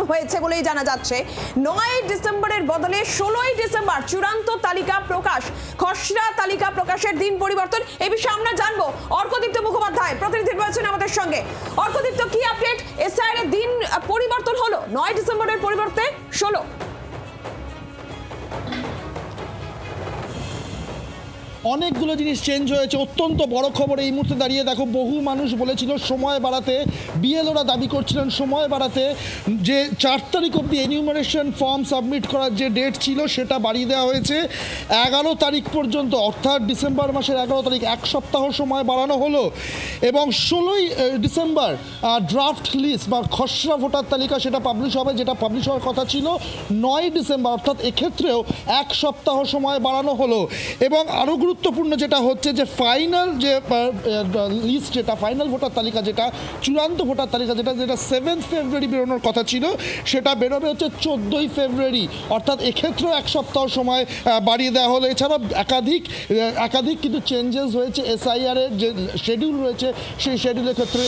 হয়েছে বলেই জানা যাচ্ছে। 9 ডিসেম্বরের বদলে 16ই ডিসেম্বর চূড়ান্ত তালিকা প্রকাশ, খসড়া তালিকা প্রকাশের দিন পরিবর্তন। এই বিষয়ে আমরা জানবো। অর্কদীপ্ত মুখোপাধ্যায় প্রতিনিধি রয়েছেন আমাদের সঙ্গে। অর্কদীপ্ত, কি আপডেট? এসআইআর এর দিন পরিবর্তন হলো, 9 ডিসেম্বরের পরিবর্তে 16। অনেকগুলো জিনিস চেঞ্জ হয়েছে। অত্যন্ত বড় খবর এই মুহূর্তে দাঁড়িয়ে দেখো, বহু মানুষ বলেছিল সময় বাড়াতে, বিএলওরা দাবি করছিলেন সময় বাড়াতে, যে 4 তারিখ অবধি এনিউমারেশন ফর্ম সাবমিট করার যে ডেট ছিল সেটা বাড়িয়ে দেওয়া হয়েছে 11 তারিখ পর্যন্ত, অর্থাৎ ডিসেম্বর মাসের 11 তারিখ, 1 সপ্তাহ সময় বাড়ানো হলো। এবং 16ই ডিসেম্বর ড্রাফট লিস্ট বা খসড়া ভোটার তালিকা সেটা পাবলিশ হবে, যেটা পাবলিশ হওয়ার কথা ছিল 9 ডিসেম্বর, অর্থাৎ এক্ষেত্রেও 1 সপ্তাহ সময় বাড়ানো হলো। এবং আরও গুরুত্বপূর্ণ যেটা হচ্ছে যে ফাইনাল যে লিস্ট, যেটা ফাইনাল ভোটার তালিকা, যেটা চূড়ান্ত ভোটার তালিকা, যেটা 7 ফেব্রুয়ারি বেরোনোর কথা ছিল, সেটা বেরোবে হচ্ছে 14ই ফেব্রুয়ারি, অর্থাৎ এক্ষেত্রেও 1 সপ্তাহ সময় বাড়িয়ে দেওয়া হলো। এছাড়া একাধিক কিন্তু চেঞ্জেস হয়েছে এসআইআর এর যে শিডিউল রয়েছে সেই শিডিউলের ক্ষেত্রে।